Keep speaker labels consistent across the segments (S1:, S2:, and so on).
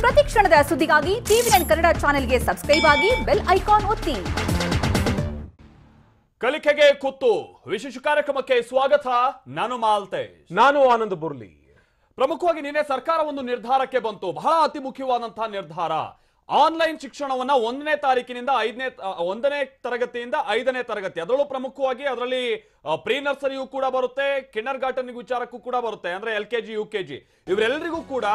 S1: ಪ್ರತಿ ಕ್ಷಣದ ಸುದ್ದಿಗಾಗಿ ಟಿವಿ9 ಕನ್ನಡ ಚಾನೆಲ್ಗೆ ಸಬ್ಸ್ಕ್ರೈಬ್ ಆಗಿ ಬೆಲ್ ಐಕಾನ್ ಒತ್ತಿ.
S2: ಕಲಿಕೆಗೆ ಕುತ್ತು ವಿಶೇಷ ಕಾರ್ಯಕ್ರಮಕ್ಕೆ ಸ್ವಾಗತ. ನಾನು ಮಾಲ್ತೇಶ್.
S3: ನಾನು ಆನಂದ್ ಬುರ್ಲಿ.
S2: ಪ್ರಮುಖವಾಗಿ ನಿನ್ನೆ ಸರ್ಕಾರ ಒಂದು ನಿರ್ಧಾರಕ್ಕೆ ಬಂತು. ಬಹಳ ಅತಿ ಮುಖ್ಯವಾದಂತಹ ನಿರ್ಧಾರ. ಆನ್ಲೈನ್ ಶಿಕ್ಷಣವನ್ನ 1ನೇ ತಾರೀಕಿನಿಂದ 1ನೇ ತರಗತಿಯಿಂದ 5ನೇ ತರಗತಿ, ಅದರಲ್ಲೂ ಪ್ರಮುಖವಾಗಿ ಅದರಲ್ಲಿ ಪ್ರೀ ನರ್ಸರಿಯೂ ಕೂಡ ಬರುತ್ತೆ, ಕಿಂಡರ್ ಗಾರ್ಟನ್ ವಿಚಾರಕ್ಕೂ ಕೂಡ ಬರುತ್ತೆ. ಅಂದ್ರೆ LKG UKG ಇವರೆಲ್ಲರಿಗೂ ಕೂಡ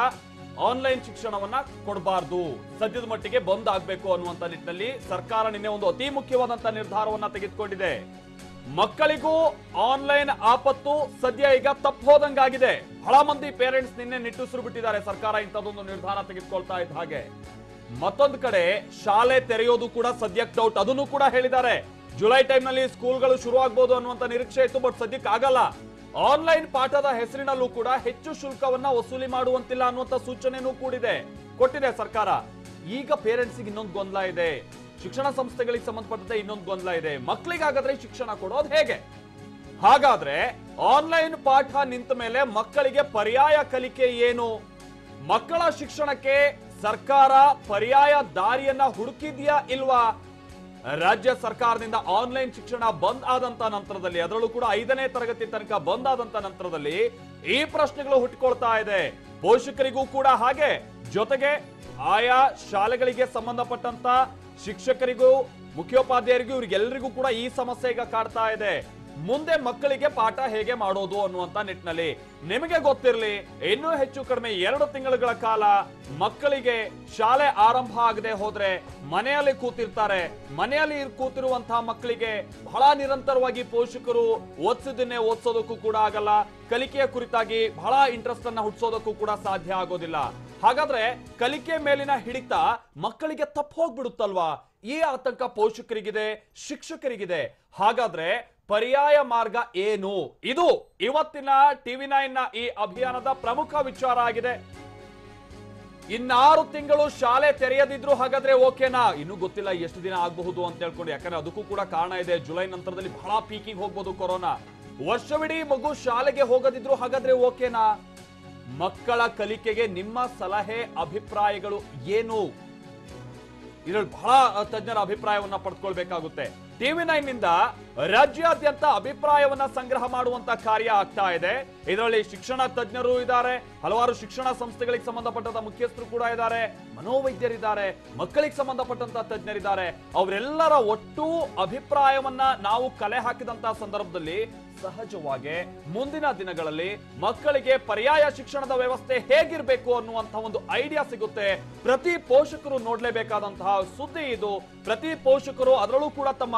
S2: ಆನ್ಲೈನ್ ಶಿಕ್ಷಣವನ್ನ ಕೊಡಬಾರ್ದು, ಸದ್ಯದ ಮಟ್ಟಿಗೆ ಬಂದ್ ಆಗ್ಬೇಕು ಅನ್ನುವಂತ ನಿಟ್ಟಿನಲ್ಲಿ ಸರ್ಕಾರ ನಿನ್ನೆ ಒಂದು ಅತಿ ಮುಖ್ಯವಾದಂತಹ ನಿರ್ಧಾರವನ್ನ ತೆಗೆದುಕೊಂಡಿದೆ. ಮಕ್ಕಳಿಗೂ ಆನ್ಲೈನ್ ಆಪತ್ತು ಸದ್ಯ ಈಗ ತಪ್ಪು ಹೋದಂಗಾಗಿದೆ. ಬಹಳ ಮಂದಿ ಪೇರೆಂಟ್ಸ್ ನಿನ್ನೆ ನಿಟ್ಟುಸಿರು ಬಿಟ್ಟಿದ್ದಾರೆ ಸರ್ಕಾರ ಇಂಥದ್ದೊಂದು ನಿರ್ಧಾರ ತೆಗೆದುಕೊಳ್ತಾ ಇದ್ದ ಹಾಗೆ. ಮತ್ತೊಂದು ಕಡೆ ಶಾಲೆ ತೆರೆಯೋದು ಕೂಡ ಸದ್ಯಕ್ಕೆ ಡೌಟ್, ಅದನ್ನು ಕೂಡ ಹೇಳಿದ್ದಾರೆ. ಜುಲೈ ಟೈಮ್ ನಲ್ಲಿ ಸ್ಕೂಲ್ಗಳು ಶುರು ಆಗ್ಬೋದು ಅನ್ನುವಂತ ನಿರೀಕ್ಷೆ ಇತ್ತು, ಬಟ್ ಸದ್ಯಕ್ಕೆ ಆಗಲ್ಲ. ಆನ್ಲೈನ್ ಪಾಠದ ಹೆಸರಿನಲ್ಲೂ ಕೂಡ ಹೆಚ್ಚು ಶುಲ್ಕವನ್ನ ವಸೂಲಿ ಮಾಡುವಂತಿಲ್ಲ ಅನ್ನುವಂತ ಸೂಚನೆನೂ ಕೊಟ್ಟಿದೆ ಸರ್ಕಾರ. ಈಗ ಪೇರೆಂಟ್ಸ್ಗೆ ಇನ್ನೊಂದು ಗೊಂದಲ ಇದೆ, ಶಿಕ್ಷಣ ಸಂಸ್ಥೆಗಳಿಗೆ ಸಂಬಂಧಪಟ್ಟಂತೆ ಇನ್ನೊಂದು ಗೊಂದಲ ಇದೆ. ಮಕ್ಕಳಿಗಾಗಾದ್ರೆ ಶಿಕ್ಷಣ ಕೊಡೋದು ಹೇಗೆ? ಹಾಗಾದ್ರೆ ಆನ್ಲೈನ್ ಪಾಠ ನಿಂತ ಮೇಲೆ ಮಕ್ಕಳಿಗೆ ಪರ್ಯಾಯ ಕಲಿಕೆ ಏನು? ಮಕ್ಕಳ ಶಿಕ್ಷಣಕ್ಕೆ ಸರ್ಕಾರ ಪರ್ಯಾಯ ದಾರಿಯನ್ನ ಹುಡುಕಿದ್ಯಾ ಇಲ್ವಾ? ರಾಜ್ಯ ಸರ್ಕಾರದಿಂದ ಆನ್ಲೈನ್ ಶಿಕ್ಷಣ ಬಂದ್ ಆದಂತ ನಂತರದಲ್ಲಿ, ಅದರಲ್ಲೂ ಕೂಡ 5ನೇ ತರಗತಿ ತನಕ ಬಂದ್ ಆದಂತ ನಂತರದಲ್ಲಿ ಈ ಪ್ರಶ್ನೆಗಳು ಹುಟ್ಟಿಕೊಳ್ತಾ ಇದೆ. ಪೋಷಕರಿಗೂ ಕೂಡ ಹಾಗೆ, ಜೊತೆಗೆ ಆಯಾ ಶಾಲೆಗಳಿಗೆ ಸಂಬಂಧಪಟ್ಟಂತ ಶಿಕ್ಷಕರಿಗೂ ಮುಖ್ಯೋಪಾಧ್ಯಾಯರಿಗೂ ಇವರಿಗೆಲ್ಲರಿಗೂ ಕೂಡ ಈ ಸಮಸ್ಯೆ ಈಗ ಕಾಡ್ತಾ ಇದೆ. ಮುಂದೆ ಮಕ್ಕಳಿಗೆ ಪಾಠ ಹೇಗೆ ಮಾಡೋದು ಅನ್ನುವಂತ ನಿಟ್ಟಿನಲ್ಲಿ ನಿಮಗೆ ಗೊತ್ತಿರಲಿ, ಇನ್ನೂ ಹೆಚ್ಚು ಕಡಿಮೆ 2 ತಿಂಗಳ ಕಾಲ ಮಕ್ಕಳಿಗೆ ಶಾಲೆ ಆರಂಭ ಆಗದೆ ಹೋದ್ರೆ ಮನೆಯಲ್ಲಿ ಕೂತಿರ್ತಾರೆ. ಮನೆಯಲ್ಲಿ ಕೂತಿರುವಂತಹ ಮಕ್ಕಳಿಗೆ ಬಹಳ ನಿರಂತರವಾಗಿ ಪೋಷಕರು ಓದಿಸಿದ್ದನ್ನೇ ಓದಿಸೋದಕ್ಕೂ ಕೂಡ ಆಗಲ್ಲ, ಕಲಿಕೆಯ ಕುರಿತಾಗಿ ಬಹಳ ಇಂಟ್ರೆಸ್ಟ್ ಅನ್ನ ಹುಟ್ಟಿಸೋದಕ್ಕೂ ಕೂಡ ಸಾಧ್ಯ ಆಗೋದಿಲ್ಲ. ಹಾಗಾದ್ರೆ ಕಲಿಕೆ ಮೇಲಿನ ಹಿಡಿತ ಮಕ್ಕಳಿಗೆ ತಪ್ಪು ಹೋಗ್ಬಿಡುತ್ತಲ್ವಾ? ಈ ಆತಂಕ ಪೋಷಕರಿಗಿದೆ, ಶಿಕ್ಷಕರಿಗಿದೆ. ಹಾಗಾದ್ರೆ ಪರ್ಯಾಯ ಮಾರ್ಗ ಏನು? ಇದು ಇವತ್ತಿನ ಟಿವಿ9 ಈ ಅಭಿಯಾನದ ಪ್ರಮುಖ ವಿಚಾರ ಆಗಿದೆ. 6 ತಿಂಗಳು ಶಾಲೆ ತೆರೆಯದಿದ್ರು ಹಾಗಾದ್ರೆ ಓಕೆನಾ? ಇನ್ನೂ ಗೊತ್ತಿಲ್ಲ ಎಷ್ಟು ದಿನ ಆಗಬಹುದು ಅಂತ ಹೇಳ್ಕೊಂಡು, ಯಾಕಂದ್ರೆ ಅದಕ್ಕೂ ಕೂಡ ಕಾರಣ ಇದೆ. ಜುಲೈ ನಂತರದಲ್ಲಿ ಬಹಳ ಪೀಕಿಗೆ ಹೋಗ್ಬೋದು ಕೊರೋನಾ. ವರ್ಷವಿಡೀ ಮಗು ಶಾಲೆಗೆ ಹೋಗದಿದ್ರು ಹಾಗಾದ್ರೆ ಓಕೆನಾ? ಮಕ್ಕಳ ಕಲಿಕೆಗೆ ನಿಮ್ಮ ಸಲಹೆ ಅಭಿಪ್ರಾಯಗಳು ಏನು? ಇದರಲ್ಲಿ ಬಹಳ ತಜ್ಞರ ಅಭಿಪ್ರಾಯವನ್ನ ಪಡೆದುಕೊಳ್ಬೇಕಾಗುತ್ತೆ. ಟಿವಿ9 ನಿಂದ ರಾಜ್ಯಾದ್ಯಂತ ಅಭಿಪ್ರಾಯವನ್ನ ಸಂಗ್ರಹ ಮಾಡುವಂತ ಕಾರ್ಯ ಆಗ್ತಾ ಇದೆ. ಇದರಲ್ಲಿ ಶಿಕ್ಷಣ ತಜ್ಞರು ಇದ್ದಾರೆ, ಹಲವಾರು ಶಿಕ್ಷಣ ಸಂಸ್ಥೆಗಳಿಗೆ ಸಂಬಂಧಪಟ್ಟಂತ ಮುಖ್ಯಸ್ಥರು ಕೂಡ ಇದ್ದಾರೆ, ಮನೋವೈದ್ಯರಿದ್ದಾರೆ, ಮಕ್ಕಳಿಗೆ ಸಂಬಂಧಪಟ್ಟಂತ ತಜ್ಞರಿದ್ದಾರೆ. ಅವರೆಲ್ಲರ ಒಟ್ಟು ಅಭಿಪ್ರಾಯವನ್ನ ನಾವು ಕಲೆ ಹಾಕಿದಂತಹ ಸಂದರ್ಭದಲ್ಲಿ ಸಹಜವಾಗಿ ಮುಂದಿನ ದಿನಗಳಲ್ಲಿ ಮಕ್ಕಳಿಗೆ ಪರ್ಯಾಯ ಶಿಕ್ಷಣದ ವ್ಯವಸ್ಥೆ ಹೇಗಿರಬೇಕು ಅನ್ನುವಂತಹ ಒಂದು ಐಡಿಯಾ ಸಿಗುತ್ತೆ. ಪ್ರತಿ ಪೋಷಕರು ನೋಡ್ಲೇಬೇಕಾದಂತಹ ಸುದ್ದಿ ಇದು. ಪ್ರತಿ ಪೋಷಕರು ಅದರಲ್ಲೂ ಕೂಡ ತಮ್ಮ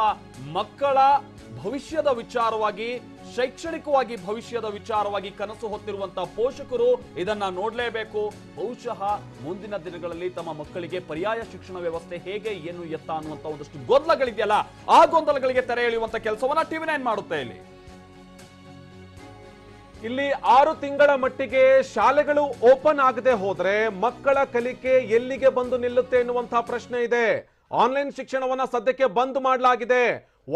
S2: ಮಕ್ಕಳ ಭವಿಷ್ಯದ ವಿಚಾರವಾಗಿ, ಶೈಕ್ಷಣಿಕವಾಗಿ ಭವಿಷ್ಯದ ವಿಚಾರವಾಗಿ ಕನಸು ಹೊತ್ತಿರುವಂತಹ ಪೋಷಕರು ಇದನ್ನ ನೋಡ್ಲೇಬೇಕು. ಬಹುಶಃ ಮುಂದಿನ ದಿನಗಳಲ್ಲಿ ತಮ್ಮ ಮಕ್ಕಳಿಗೆ ಪರ್ಯಾಯ ಶಿಕ್ಷಣ ವ್ಯವಸ್ಥೆ ಹೇಗೆ, ಏನು, ಎತ್ತ ಅನ್ನುವಂತ ಒಂದಷ್ಟು ಗೊಂದಲಗಳಿದೆಯಲ್ಲ, ಆ ಗೊಂದಲಗಳಿಗೆ ತೆರೆ ಎಳೆಯುವಂತ ಕೆಲಸವನ್ನ ಟಿವಿ9 ಮಾಡುತ್ತೆ.
S3: ಇಲ್ಲಿ 6 ತಿಂಗಳ ಮಟ್ಟಿಗೆ ಶಾಲೆಗಳು ಓಪನ್ ಆಗದೆ ಹೋದ್ರೆ ಮಕ್ಕಳ ಕಲಿಕೆ ಎಲ್ಲಿಗೆ ಬಂದು ನಿಲ್ಲುತ್ತೆ ಎನ್ನುವಂತಹ ಪ್ರಶ್ನೆ ಇದೆ. ಆನ್ಲೈನ್ ಶಿಕ್ಷಣವನ್ನ ಸದ್ಯಕ್ಕೆ ಬಂದ್ ಮಾಡಲಾಗಿದೆ.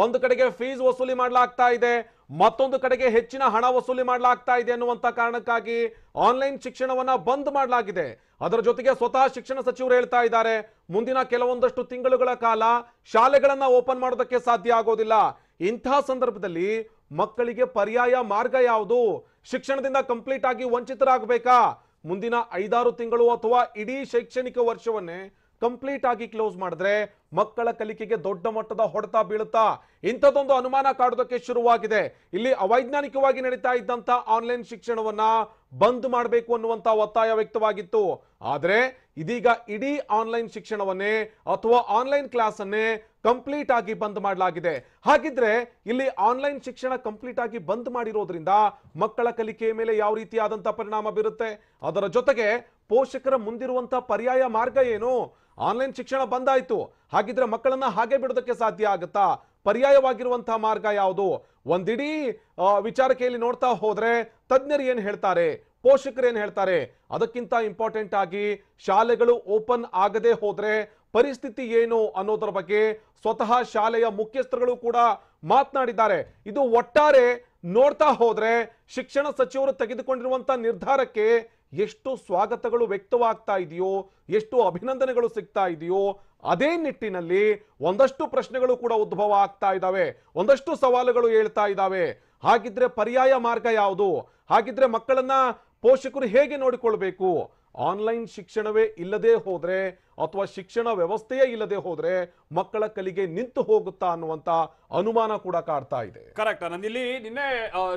S3: ಒಂದು ಕಡೆಗೆ ಫೀಸ್ ವಸೂಲಿ ಮಾಡಲಾಗ್ತಾ ಇದೆ, ಮತ್ತೊಂದು ಕಡೆಗೆ ಹೆಚ್ಚಿನ ಹಣ ವಸೂಲಿ ಮಾಡಲಾಗ್ತಾ ಇದೆ ಅನ್ನುವಂತ ಕಾರಣಕ್ಕಾಗಿ ಆನ್ಲೈನ್ ಶಿಕ್ಷಣವನ್ನ ಬಂದ್ ಮಾಡಲಾಗಿದೆ. ಅದರ ಜೊತೆಗೆ ಸ್ವತಃ ಶಿಕ್ಷಣ ಸಚಿವರು ಹೇಳ್ತಾ ಇದ್ದಾರೆ, ಮುಂದಿನ ಕೆಲವೊಂದಷ್ಟು ತಿಂಗಳುಗಳ ಕಾಲ ಶಾಲೆಗಳನ್ನ ಓಪನ್ ಮಾಡೋದಕ್ಕೆ ಸಾಧ್ಯ ಆಗೋದಿಲ್ಲ. ಇಂತಹ ಸಂದರ್ಭದಲ್ಲಿ ಮಕ್ಕಳಿಗೆ ಪರ್ಯಾಯ ಮಾರ್ಗ ಯಾವುದು? ಶಿಕ್ಷಣದಿಂದ ಕಂಪ್ಲೀಟ್ ಆಗಿ ವಂಚಿತರಾಗಬೇಕಾ? ಮುಂದಿನ 5-6 ತಿಂಗಳು ಅಥವಾ ಇಡೀ ಶೈಕ್ಷಣಿಕ ವರ್ಷವನ್ನೇ ಕಂಪ್ಲೀಟ್ ಆಗಿ ಕ್ಲೋಸ್ ಮಾಡಿದ್ರೆ ಮಕ್ಕಳ ಕಲಿಕೆಗೆ ದೊಡ್ಡ ಮಟ್ಟದ ಹೊಡೆತ ಬೀಳುತ್ತಾ? ಇಂಥದ್ದೊಂದು ಅನುಮಾನ ಕಾಡೋದಕ್ಕೆ ಶುರುವಾಗಿದೆ. ಇಲ್ಲಿ ಅವೈಜ್ಞಾನಿಕವಾಗಿ ನಡೀತಾ ಇದ್ದಂತ ಆನ್ಲೈನ್ ಶಿಕ್ಷಣವನ್ನ ಬಂದ್ ಮಾಡಬೇಕು ಅನ್ನುವಂತ ಒತ್ತಾಯ ವ್ಯಕ್ತವಾಗಿತ್ತು. ಆದ್ರೆ ಇದೀಗ ಇಡೀ ಆನ್ಲೈನ್ ಶಿಕ್ಷಣವನ್ನೇ ಅಥವಾ ಆನ್ಲೈನ್ ಕ್ಲಾಸ್ ಅನ್ನೇ ಕಂಪ್ಲೀಟ್ ಆಗಿ ಬಂದ್ ಮಾಡಲಾಗಿದೆ. ಹಾಗಿದ್ರೆ ಇಲ್ಲಿ ಆನ್ಲೈನ್ ಶಿಕ್ಷಣ ಕಂಪ್ಲೀಟ್ ಆಗಿ ಬಂದ್ ಮಾಡಿರೋದ್ರಿಂದ ಮಕ್ಕಳ ಕಲಿಕೆಯ ಮೇಲೆ ಯಾವ ರೀತಿಯಾದಂತಹ ಪರಿಣಾಮ ಬೀರುತ್ತೆ? ಅದರ ಜೊತೆಗೆ ಪೋಷಕರ ಮುಂದಿರುವಂತ ಪರ್ಯಾಯ ಮಾರ್ಗ ಏನು? ಆನ್ಲೈನ್ ಶಿಕ್ಷಣ ಬಂದಾಯ್ತು, ಹಾಗಿದ್ರೆ ಮಕ್ಕಳನ್ನ ಹಾಗೆ ಬಿಡೋದಕ್ಕೆ ಸಾಧ್ಯ ಆಗುತ್ತಾ? ಪರ್ಯಾಯವಾಗಿರುವಂತಹ ಮಾರ್ಗ ಯಾವುದು? ಒಂದಿಡೀ ವಿಚಾರಕ್ಕೆ ಇಲ್ಲಿ ನೋಡ್ತಾ ಹೋದ್ರೆ ತಜ್ಞರು ಏನ್ ಹೇಳ್ತಾರೆ, ಪೋಷಕರು ಏನ್ ಹೇಳ್ತಾರೆ, ಅದಕ್ಕಿಂತ ಇಂಪಾರ್ಟೆಂಟ್ ಆಗಿ ಶಾಲೆಗಳು ಓಪನ್ ಆಗದೆ ಹೋದ್ರೆ ಪರಿಸ್ಥಿತಿ ಏನು ಅನ್ನೋದರ ಬಗ್ಗೆ ಸ್ವತಃ ಶಾಲೆಯ ಮುಖ್ಯಸ್ಥರುಗಳು ಕೂಡ ಮಾತನಾಡಿದ್ದಾರೆ. ಇದು ಒಟ್ಟಾರೆ ನೋಡ್ತಾ ಹೋದ್ರೆ ಶಿಕ್ಷಣ ಸಚಿವರು ತೆಗೆದುಕೊಂಡಿರುವಂತ ನಿರ್ಧಾರಕ್ಕೆ ಎಷ್ಟು ಸ್ವಾಗತಗಳು ವ್ಯಕ್ತವಾಗ್ತಾ ಇದೆಯೋ, ಎಷ್ಟು ಅಭಿನಂದನೆಗಳು ಸಿಗ್ತಾ ಇದೆಯೋ, ಅದೇ ನಿಟ್ಟಿನಲ್ಲಿ ಒಂದಷ್ಟು ಪ್ರಶ್ನೆಗಳು ಕೂಡ ಉದ್ಭವ ಆಗ್ತಾ ಇದ್ದಾವೆ, ಒಂದಷ್ಟು ಸವಾಲುಗಳು ಹೇಳ್ತಾ ಇದ್ದಾವೆ. ಹಾಗಿದ್ರೆ ಪರ್ಯಾಯ ಮಾರ್ಗ ಯಾವುದು? ಹಾಗಿದ್ರೆ ಮಕ್ಕಳನ್ನ ಪೋಷಕರು ಹೇಗೆ ನೋಡಿಕೊಳ್ಬೇಕು? ಆನ್ಲೈನ್ ಶಿಕ್ಷಣವೇ ಇಲ್ಲದೆ ಹೋದ್ರೆ ಅಥವಾ ಶಿಕ್ಷಣ ವ್ಯವಸ್ಥೆಯೇ ಇಲ್ಲದೆ ಹೋದ್ರೆ ಮಕ್ಕಳ ಕಲಿಗೆ ನಿಂತು ಹೋಗುತ್ತಾ ಅನ್ನುವಂತ ಅನುಮಾನ ಕೂಡ ಕಾಡ್ತಾ ಇದೆ.
S2: ಕರೆಕ್ಟ್. ನಂದಿಲ್ಲಿ ನಿನ್ನೆ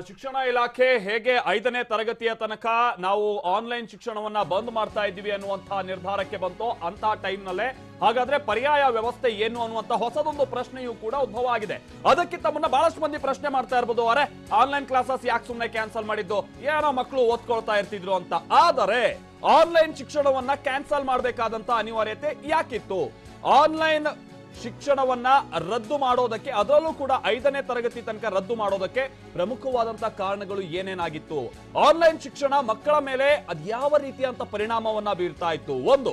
S2: ಶಿಕ್ಷಣ ಇಲಾಖೆ ಹೇಗೆ 5ನೇ ತರಗತಿಯ ತನಕ ನಾವು ಆನ್ಲೈನ್ ಶಿಕ್ಷಣವನ್ನ ಬಂದ್ ಮಾಡ್ತಾ ಇದ್ದೀವಿ ಅನ್ನುವಂತಹ ನಿರ್ಧಾರಕ್ಕೆ ಬಂತು, ಅಂತ ಟೈಮ್ ನಲ್ಲೇ ಹಾಗಾದ್ರೆ ಪರ್ಯಾಯ ವ್ಯವಸ್ಥೆ ಏನು ಅನ್ನುವಂತ ಹೊಸದೊಂದು ಪ್ರಶ್ನೆಯೂ ಕೂಡ ಉದ್ಭವ ಆಗಿದೆ. ಅದಕ್ಕಿಂತ ಮುನ್ನ ಬಹಳಷ್ಟು ಮಂದಿ ಪ್ರಶ್ನೆ ಮಾಡ್ತಾ ಇರ್ಬೋದು, ಅರೆ ಆನ್ಲೈನ್ ಕ್ಲಾಸಸ್ ಯಾಕೆ ಸುಮ್ಮನೆ ಕ್ಯಾನ್ಸಲ್ ಮಾಡಿದ್ದು, ಏನೋ ಮಕ್ಕಳು ಓದ್ಕೊಳ್ತಾ ಇರ್ತಿದ್ರು ಅಂತ. ಆದರೆ ಆನ್ಲೈನ್ ಶಿಕ್ಷಣವನ್ನ ಕ್ಯಾನ್ಸಲ್ ಮಾಡಬೇಕಾದಂತ ಅನಿವಾರ್ಯತೆ ಯಾಕಿತ್ತು? ಆನ್ಲೈನ್ ಶಿಕ್ಷಣವನ್ನ ರದ್ದು ಮಾಡೋದಕ್ಕೆ, ಅದರಲ್ಲೂ ಕೂಡ 5ನೇ ತರಗತಿ ತನಕ ರದ್ದು ಮಾಡೋದಕ್ಕೆ ಪ್ರಮುಖವಾದಂತಹ ಕಾರಣಗಳು ಏನೇನಾಗಿತ್ತು? ಆನ್ಲೈನ್ ಶಿಕ್ಷಣ ಮಕ್ಕಳ ಮೇಲೆ ಅದ್ಯಾವ ರೀತಿಯಂತ ಪರಿಣಾಮವನ್ನ ಬೀರ್ತಾ ಇತ್ತು? ಒಂದು.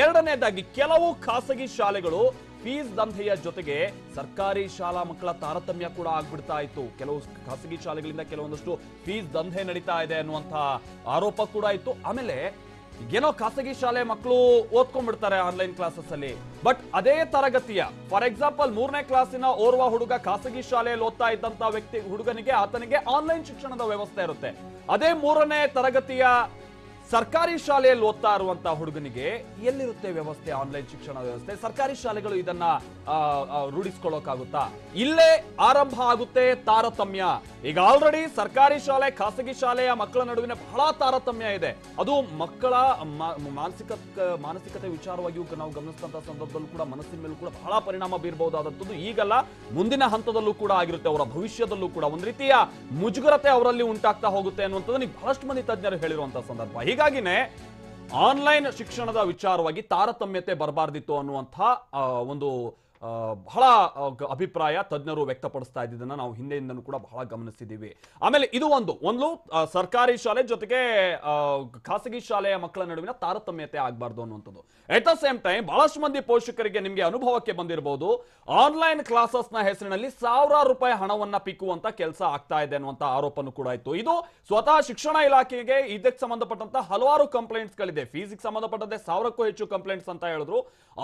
S2: ಎರಡನೇದಾಗಿ, ಕೆಲವು ಖಾಸಗಿ ಶಾಲೆಗಳು ಫೀಸ್ ದಂಧೆಯ ಜೊತೆಗೆ ಸರ್ಕಾರಿ ಶಾಲಾ ಮಕ್ಕಳ ತಾರತಮ್ಯ ಕೂಡ ಆಗ್ಬಿಡ್ತಾ ಇತ್ತು. ಕೆಲವು ಖಾಸಗಿ ಶಾಲೆಗಳಿಂದ ಕೆಲವೊಂದಷ್ಟು ಫೀಸ್ ದಂಧೆ ನಡೀತಾ ಇದೆ ಅನ್ನುವಂತಹ ಆರೋಪ ಕೂಡ ಇತ್ತು. ಆಮೇಲೆ ಏನೋ ಖಾಸಗಿ ಶಾಲೆ ಮಕ್ಕಳು ಓದ್ಕೊಂಡ್ಬಿಡ್ತಾರೆ ಆನ್ಲೈನ್ ಕ್ಲಾಸಸ್ ಅಲ್ಲಿ, ಬಟ್ ಅದೇ ತರಗತಿಯ ಫಾರ್ ಎಕ್ಸಾಂಪಲ್ 3ನೇ ಕ್ಲಾಸಿನ ಓರ್ವ ಹುಡುಗ ಖಾಸಗಿ ಶಾಲೆಯಲ್ಲಿ ಓದ್ತಾ ಇದ್ದಂತ ಹುಡುಗನಿಗೆ ಆತನಿಗೆ ಆನ್ಲೈನ್ ಶಿಕ್ಷಣದ ವ್ಯವಸ್ಥೆ ಇರುತ್ತೆ. ಅದೇ 3ನೇ ತರಗತಿಯ ಸರ್ಕಾರಿ ಶಾಲೆಯಲ್ಲಿ ಓದ್ತಾ ಇರುವಂತಹ ಹುಡುಗನಿಗೆ ಎಲ್ಲಿರುತ್ತೆ ವ್ಯವಸ್ಥೆ, ಆನ್ಲೈನ್ ಶಿಕ್ಷಣ ವ್ಯವಸ್ಥೆ? ಸರ್ಕಾರಿ ಶಾಲೆಗಳು ಇದನ್ನ ರೂಢಿಸ್ಕೊಳ್ಳೋಕಾಗುತ್ತಾ? ಇಲ್ಲೇ ಆರಂಭ ಆಗುತ್ತೆ ತಾರತಮ್ಯ. ಈಗ ಆಲ್ರೆಡಿ ಸರ್ಕಾರಿ ಶಾಲೆ ಖಾಸಗಿ ಶಾಲೆಯ ಮಕ್ಕಳ ನಡುವಿನ ಬಹಳ ತಾರತಮ್ಯ ಇದೆ. ಅದು ಮಕ್ಕಳ ಮಾನಸಿಕತೆ ವಿಚಾರವಾಗಿಯೂ ನಾವು ಗಮನಿಸಿದಂತಹ ಸಂದರ್ಭದಲ್ಲೂ ಕೂಡ ಮನಸ್ಸಿನ ಮೇಲೂ ಕೂಡ ಬಹಳ ಪರಿಣಾಮ ಬೀರಬಹುದಾದಂಥದ್ದು ಈಗಲ್ಲ, ಮುಂದಿನ ಹಂತದಲ್ಲೂ ಕೂಡ ಆಗಿರುತ್ತೆ. ಅವರ ಭವಿಷ್ಯದಲ್ಲೂ ಕೂಡ ಒಂದು ರೀತಿಯ ಮುಜುಗರತೆ ಅವರಲ್ಲಿ ಉಂಟಾಗ್ತಾ ಹೋಗುತ್ತೆ ಅನ್ನುವಂಥದ್ದು ಬಹಳಷ್ಟು ಮಂದಿ ತಜ್ಞರು ಹೇಳಿರುವಂತಹ ಸಂದರ್ಭ. ಹೀಗಾಗಿನೇ ಆನ್ಲೈನ್ ಶಿಕ್ಷಣದ ವಿಚಾರವಾಗಿ ತಾರತಮ್ಯತೆ ಬರಬಾರ್ದಿತ್ತು ಅನ್ನುವಂತಹ ಒಂದು ಬಹಳ ಅಭಿಪ್ರಾಯ ತಜ್ಞರು ವ್ಯಕ್ತಪಡಿಸ್ತಾ ಇದ್ದದನ್ನ ನಾವು ಹಿಂದೆಯಿಂದನೂ ಕೂಡ ಬಹಳ ಗಮನಿಸಿದ್ದೀವಿ. ಆಮೇಲೆ ಇದು ಒಂದು ಸರ್ಕಾರಿ ಶಾಲೆ ಜೊತೆಗೆ ಖಾಸಗಿ ಶಾಲೆಯ ಮಕ್ಕಳ ನಡುವಿನ ತಾರತಮ್ಯತೆ ಆಗಬಾರ್ದು ಅನ್ನುವಂಥದ್ದು. ಎಟ್ ದ ಸೇಮ್ ಟೈಮ್ ಬಹಳಷ್ಟು ಮಂದಿ ಪೋಷಕರಿಗೆ ನಿಮಗೆ ಅನುಭವಕ್ಕೆ ಬಂದಿರಬಹುದು, ಆನ್ಲೈನ್ ಕ್ಲಾಸಸ್ ನ ಹೆಸರಿನಲ್ಲಿ ಸಾವಿರಾರು ರೂಪಾಯಿ ಹಣವನ್ನ ಪಿಕ್ಕುವಂತ ಕೆಲಸ ಆಗ್ತಾ ಇದೆ ಅನ್ನುವಂತ ಆರೋಪನೂ ಕೂಡ ಇತ್ತು. ಇದು ಸ್ವತಃ ಶಿಕ್ಷಣ ಇಲಾಖೆಗೆ ಇದಕ್ಕೆ ಸಂಬಂಧಪಟ್ಟಂತ ಹಲವಾರು ಕಂಪ್ಲೇಂಟ್ಸ್ ಗಳಿದೆ. ಫೀಸ್ಗೆ ಸಂಬಂಧಪಟ್ಟಂತೆ 1000ಕ್ಕೂ ಹೆಚ್ಚು ಕಂಪ್ಲೇಂಟ್ಸ್ ಅಂತ ಹೇಳಿದ್ರು.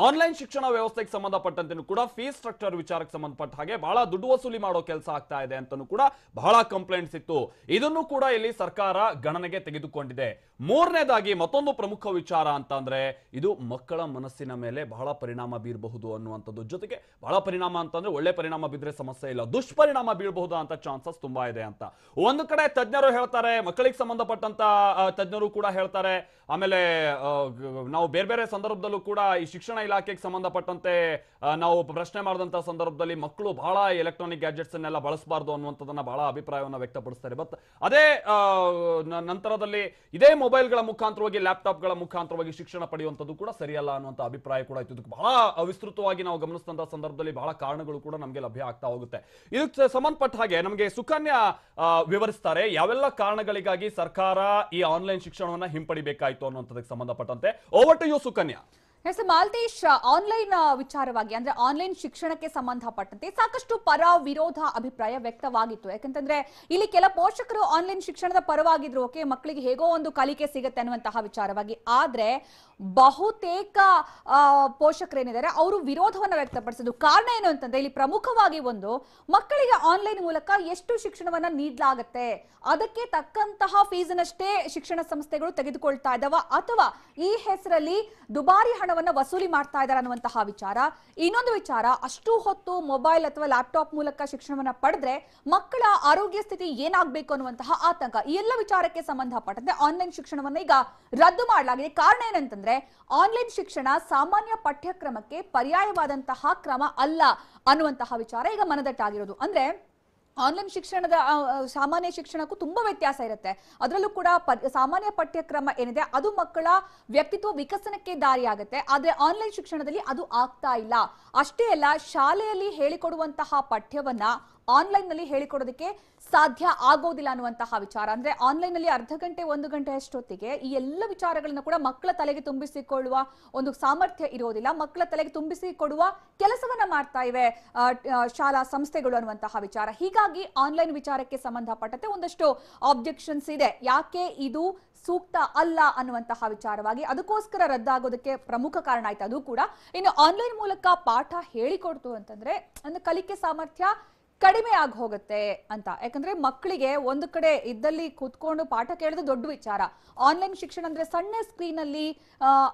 S2: ಆನ್ಲೈನ್ ಶಿಕ್ಷಣ ವ್ಯವಸ್ಥೆಗೆ ಸಂಬಂಧಪಟ್ಟಂತೆ ಕೂಡ ಫೀಸ್ ಸ್ಟ್ರಕ್ಚರ್ ವಿಚಾರಕ್ಕೆ ಸಂಬಂಧಪಟ್ಟ ಹಾಗೆ ಬಹಳ ದುಡ್ಡು ವಸೂಲಿ ಮಾಡೋ ಕೆಲಸ ಆಗ್ತಾ ಇದೆ ಅಂತಾನೂ ಕೂಡ ಬಹಳ ಕಂಪ್ಲೇಂಟ್ಸ್ ಇತ್ತು. ಇದನ್ನು ಕೂಡ ಇಲ್ಲಿ ಸರ್ಕಾರ ಗಣನೆಗೆ ತೆಗೆದುಕೊಂಡಿದೆ. 3ನೇದಾಗಿ ಮತ್ತೊಂದು ಪ್ರಮುಖ ವಿಚಾರ ಅಂತ ಅಂದ್ರೆ ಇದು ಮಕ್ಕಳ ಮನಸ್ಸಿನ ಮೇಲೆ ಬಹಳ ಪರಿಣಾಮ ಬೀರಬಹುದು ಅನ್ನುವಂಥದ್ದು. ಜೊತೆಗೆ ಬಹಳ ಪರಿಣಾಮ ಅಂತಂದ್ರೆ ಒಳ್ಳೆ ಪರಿಣಾಮ ಬಿದ್ರೆ ಸಮಸ್ಯೆ ಇಲ್ಲ, ದುಷ್ಪರಿಣಾಮ ಬೀಳಬಹುದು ಅಂತ ಚಾನ್ಸಸ್ ತುಂಬಾ ಇದೆ ಅಂತ ಒಂದು ಕಡೆ ತಜ್ಞರು ಹೇಳ್ತಾರೆ, ಮಕ್ಕಳಿಗೆ ಸಂಬಂಧಪಟ್ಟಂತ ತಜ್ಞರು ಕೂಡ ಹೇಳ್ತಾರೆ. ಆಮೇಲೆ ನಾವು ಬೇರೆ ಬೇರೆ ಸಂದರ್ಭದಲ್ಲೂ ಕೂಡ ಈ ಶಿಕ್ಷಣ ಇಲಾಖೆಗೆ ಸಂಬಂಧಪಟ್ಟಂತೆ ನಾವು ಪ್ರಶ್ನೆ ಮಾಡಿದಂತ ಸಂದರ್ಭದಲ್ಲಿ ಮಕ್ಕಳು ಬಹಳ ಎಲೆಕ್ಟ್ರಾನಿಕ್ ಗ್ಯಾಜೆಟ್ಸ್ ಅನ್ನೆಲ್ಲ ಬಳಸಬಾರ್ದು ಅನ್ನುವಂಥದ್ದನ್ನ ಬಹಳ ಅಭಿಪ್ರಾಯವನ್ನ ವ್ಯಕ್ತಪಡಿಸ್ತಾರೆ. ಬಟ್ ಅದೇ ನಂತರದಲ್ಲಿ ಇದೇ ಮೊಬೈಲ್ಗಳ ಮುಖಾಂತರವಾಗಿ ಲ್ಯಾಪ್ಟಾಪ್ಗಳ ಮುಖಾಂತರವಾಗಿ ಶಿಕ್ಷಣ ಪಡೆಯುವಂಥದ್ದು ಕೂಡ ಸರಿಯಲ್ಲ ಅನ್ನುವಂಥ ಅಭಿಪ್ರಾಯ ಕೂಡ ಇತ್ತು. ಇದಕ್ಕೆ ಬಹಳ ವಿಸ್ತೃತವಾಗಿ ನಾವು ಗಮನಿಸಿದಂತಹ ಸಂದರ್ಭದಲ್ಲಿ ಬಹಳ ಕಾರಣಗಳು ಕೂಡ ನಮಗೆ ಲಭ್ಯ ಆಗ್ತಾ ಹೋಗುತ್ತೆ. ಇದಕ್ಕೆ ಸಂಬಂಧಪಟ್ಟ ಹಾಗೆ ನಮಗೆ ಸುಕನ್ಯಾ ವಿವರಿಸ್ತಾರೆ ಯಾವೆಲ್ಲ ಕಾರಣಗಳಿಗಾಗಿ ಸರ್ಕಾರ ಈ ಆನ್ಲೈನ್ ಶಿಕ್ಷಣವನ್ನ ಹಿಂಪಡಿಬೇಕಾಯ್ತು ಅನ್ನುವಂಥದಕ್ಕೆ ಸಂಬಂಧಪಟ್ಟಂತೆ. Over to you Sukanya.
S1: Yes Maltesh, online ವಿಚಾರವಾಗಿ ಅಂದ್ರೆ ಆನ್ಲೈನ್ ಶಿಕ್ಷಣಕ್ಕೆ ಸಂಬಂಧಪಟ್ಟಂತೆ ಸಾಕಷ್ಟು ಪರ ವಿರೋಧ ಅಭಿಪ್ರಾಯ ವ್ಯಕ್ತವಾಗಿತ್ತು. ಯಾಕಂತಂದ್ರೆ ಇಲ್ಲಿ ಕೆಲ ಪೋಷಕರು ಆನ್ಲೈನ್ ಶಿಕ್ಷಣದ ಪರವಾಗಿದ್ರು, ಓಕೆ ಮಕ್ಕಳಿಗೆ ಹೇಗೋ ಒಂದು ಕಲಿಕೆ ಸಿಗುತ್ತೆ ಅನ್ನುವಂತಹ ವಿಚಾರವಾಗಿ. ಆದ್ರೆ ಬಹುತೇಕ ಪೋಷಕರೇನಿದ್ದಾರೆ ಅವರು ವಿರೋಧವನ್ನ ವ್ಯಕ್ತಪಡಿಸಿದ್ರು. ಕಾರಣ ಏನು ಅಂತಂದ್ರೆ ಇಲ್ಲಿ ಪ್ರಮುಖವಾಗಿ ಒಂದು, ಮಕ್ಕಳಿಗೆ ಆನ್ಲೈನ್ ಮೂಲಕ ಎಷ್ಟು ಶಿಕ್ಷಣವನ್ನ ನೀಡಲಾಗುತ್ತೆ, ಅದಕ್ಕೆ ತಕ್ಕಂತಹ ಫೀಸ್ನಷ್ಟೇ ಶಿಕ್ಷಣ ಸಂಸ್ಥೆಗಳು ತೆಗೆದುಕೊಳ್ತಾ ಇದ್ದಾವ ಅಥವಾ ಈ ಹೆಸರಲ್ಲಿ ದುಬಾರಿ ಹಣವನ್ನ ವಸೂಲಿ ಮಾಡ್ತಾ ಇದ್ದಾರೆ ಅನ್ನುವಂತಹ ವಿಚಾರ. ಇನ್ನೊಂದು ವಿಚಾರ, ಅಷ್ಟು ಹೊತ್ತು ಮೊಬೈಲ್ ಅಥವಾ ಲ್ಯಾಪ್ಟಾಪ್ ಮೂಲಕ ಶಿಕ್ಷಣವನ್ನ ಪಡೆದ್ರೆ ಮಕ್ಕಳ ಆರೋಗ್ಯ ಸ್ಥಿತಿ ಏನಾಗಬೇಕು ಅನ್ನುವಂತಹ ಆತಂಕ. ಈ ಎಲ್ಲ ವಿಚಾರಕ್ಕೆ ಸಂಬಂಧಪಟ್ಟಂತೆ ಆನ್ಲೈನ್ ಶಿಕ್ಷಣವನ್ನ ಈಗ ರದ್ದು ಮಾಡಲಾಗಿದೆ. ಕಾರಣ ಏನಂತಂದ್ರೆ ಆನ್ಲೈನ್ ಶಿಕ್ಷಣ ಸಾಮಾನ್ಯ ಪಠ್ಯಕ್ರಮಕ್ಕೆ ಪರ್ಯಾಯವಾದಂತಹ ಕ್ರಮ ಅಲ್ಲ ಅನ್ನುವಂತಹ ವಿಚಾರ ಈಗ ಮನದಟ್ಟಾಗಿರೋದು. ಅಂದ್ರೆ ಆನ್ಲೈನ್ ಶಿಕ್ಷಣದ ಸಾಮಾನ್ಯ ಶಿಕ್ಷಣಕ್ಕೂ ತುಂಬಾ ವ್ಯತ್ಯಾಸ ಇರುತ್ತೆ. ಅದರಲ್ಲೂ ಕೂಡ ಸಾಮಾನ್ಯ ಪಠ್ಯಕ್ರಮ ಏನಿದೆ ಅದು ಮಕ್ಕಳ ವ್ಯಕ್ತಿತ್ವ ವಿಕಸನಕ್ಕೆ ದಾರಿಯಾಗುತ್ತೆ. ಆದ್ರೆ ಆನ್ಲೈನ್ ಶಿಕ್ಷಣದಲ್ಲಿ ಅದು ಆಗ್ತಾ ಇಲ್ಲ. ಅಷ್ಟೇ ಅಲ್ಲ, ಶಾಲೆಯಲ್ಲಿ ಹೇಳಿಕೊಡುವಂತಹ ಪಠ್ಯವನ್ನ ಆನ್ಲೈನ್ ನಲ್ಲಿ ಹೇಳಿಕೊಡೋದಕ್ಕೆ ಸಾಧ್ಯ ಆಗೋದಿಲ್ಲ ಅನ್ನುವಂತಹ ವಿಚಾರ. ಅಂದ್ರೆ ಆನ್ಲೈನ್ ಅಲ್ಲಿ ಅರ್ಧ ಗಂಟೆ 1 ಗಂಟೆ ಅಷ್ಟೊತ್ತಿಗೆ ಈ ಎಲ್ಲ ವಿಚಾರಗಳನ್ನ ಕೂಡ ಮಕ್ಕಳ ತಲೆಗೆ ತುಂಬಿಸಿಕೊಳ್ಳುವ ಒಂದು ಸಾಮರ್ಥ್ಯ ಇರೋದಿಲ್ಲ. ಮಕ್ಕಳ ತಲೆಗೆ ತುಂಬಿಸಿಕೊಡುವ ಕೆಲಸವನ್ನ ಮಾಡ್ತಾ ಇವೆ ಶಾಲಾ ಸಂಸ್ಥೆಗಳು ಅನ್ನುವಂತಹ ವಿಚಾರ. ಹೀಗಾಗಿ ಆನ್ಲೈನ್ ವಿಚಾರಕ್ಕೆ ಸಂಬಂಧಪಟ್ಟಂತೆ ಒಂದಷ್ಟು ಆಬ್ಜೆಕ್ಷನ್ಸ್ ಇದೆ. ಯಾಕೆ ಇದು ಸೂಕ್ತ ಅಲ್ಲ ಅನ್ನುವಂತಹ ವಿಚಾರವಾಗಿ ಅದಕ್ಕೋಸ್ಕರ ರದ್ದಾಗೋದಕ್ಕೆ ಪ್ರಮುಖ ಕಾರಣ ಆಯ್ತು ಅದು ಕೂಡ. ಇನ್ನು ಆನ್ಲೈನ್ ಮೂಲಕ ಪಾಠ ಹೇಳಿಕೊಡ್ತು ಅಂತಂದ್ರೆ ಅಂದ್ರೆ ಕಲಿಕೆ ಸಾಮರ್ಥ್ಯ ಕಡಿಮೆ ಆಗಿ ಹೋಗುತ್ತೆ ಅಂತ. ಯಾಕಂದ್ರೆ ಮಕ್ಕಳಿಗೆ ಒಂದು ಕಡೆ ಇದ್ದಲ್ಲಿ ಕೂತ್ಕೊಂಡು ಪಾಠ ಕೇಳೋದು ದೊಡ್ಡ ವಿಚಾರ. ಆನ್ಲೈನ್ ಶಿಕ್ಷಣ ಅಂದ್ರೆ ಸಣ್ಣ ಸ್ಕ್ರೀನ್ ಅಲ್ಲಿ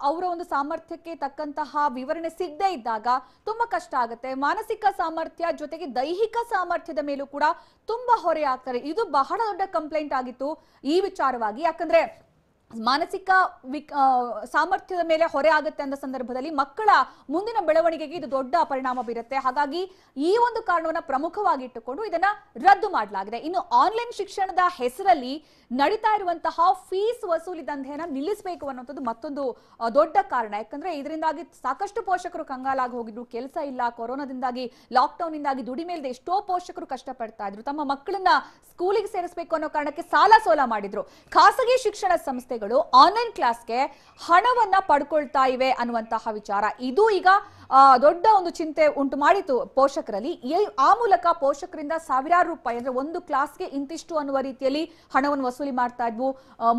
S1: ಅವರ ಒಂದು ಸಾಮರ್ಥ್ಯಕ್ಕೆ ತಕ್ಕಂತಹ ವಿವರಣೆ ಸಿಗದೆ ಇದ್ದಾಗ ತುಂಬಾ ಕಷ್ಟ ಆಗುತ್ತೆ. ಮಾನಸಿಕ ಸಾಮರ್ಥ್ಯ ಜೊತೆಗೆ ದೈಹಿಕ ಸಾಮರ್ಥ್ಯದ ಮೇಲೂ ಕೂಡ ತುಂಬಾ ಹೊರೆ ಆಗ್ತಾರೆ. ಇದು ಬಹಳ ದೊಡ್ಡ ಕಂಪ್ಲೇಂಟ್ ಆಗಿತ್ತು ಈ ವಿಚಾರವಾಗಿ. ಯಾಕಂದ್ರೆ ಮಾನಸಿಕ ಸಾಮರ್ಥ್ಯದ ಮೇಲೆ ಹೊರೆ ಆಗುತ್ತೆ ಅನ್ನೋ ಸಂದರ್ಭದಲ್ಲಿ ಮಕ್ಕಳ ಮುಂದಿನ ಬೆಳವಣಿಗೆಗೆ ಇದು ದೊಡ್ಡ ಪರಿಣಾಮ ಬೀರುತ್ತೆ. ಹಾಗಾಗಿ ಈ ಒಂದು ಕಾರಣವನ್ನ ಪ್ರಮುಖವಾಗಿ ಇಟ್ಟುಕೊಂಡು ಇದನ್ನ ರದ್ದು ಮಾಡಲಾಗಿದೆ. ಇನ್ನು ಆನ್ಲೈನ್ ಶಿಕ್ಷಣದ ಹೆಸರಲ್ಲಿ ನಡೀತಾ ಇರುವಂತಹ ಫೀಸ್ ವಸೂಲಿ ದಂಧೆಯನ್ನ ನಿಲ್ಲಿಸಬೇಕು ಅನ್ನುವಂಥದ್ದು ಮತ್ತೊಂದು ದೊಡ್ಡ ಕಾರಣ. ಯಾಕಂದ್ರೆ ಇದರಿಂದಾಗಿ ಸಾಕಷ್ಟು ಪೋಷಕರು ಕಂಗಾಲಾಗಿ ಹೋಗಿದ್ರು. ಕೆಲಸ ಇಲ್ಲ, ಕೊರೋನಾದಿಂದಾಗಿ ಲಾಕ್ಡೌನ್ ಇಂದಾಗಿ ದುಡಿಮೇಲ್ದೆ ಎಷ್ಟೋ ಪೋಷಕರು ಕಷ್ಟಪಡ್ತಾ ಇದ್ರು. ತಮ್ಮ ಮಕ್ಕಳನ್ನ ಸ್ಕೂಲಿಗೆ ಸೇರಿಸಬೇಕು ಅನ್ನೋ ಕಾರಣಕ್ಕೆ ಸಾಲ ಸೋಲ ಮಾಡಿದ್ರು. ಖಾಸಗಿ ಶಿಕ್ಷಣ ಸಂಸ್ಥೆಗಳು ಆನ್ಲೈನ್ ಕ್ಲಾಸ್ಗೆ ಹಣವನ್ನ ಪಡ್ಕೊಳ್ತಾ ಇವೆ ಅನ್ನುವಂತಹ ವಿಚಾರ ಇದು ಈಗ ದೊಡ್ಡ ಒಂದು ಚಿಂತೆ ಉಂಟು ಮಾಡಿತು ಪೋಷಕರಲ್ಲಿ. ಆ ಮೂಲಕ ಪೋಷಕರಿಂದ ಸಾವಿರಾರು ರೂಪಾಯಿ ಅಂದ್ರೆ ಒಂದು ಕ್ಲಾಸ್ಗೆ ಇಂತಿಷ್ಟು ಅನ್ನುವ ರೀತಿಯಲ್ಲಿ ಹಣವನ್ನು ವಸೂಲಿ ಮಾಡ್ತಾ ಇದ್ವು,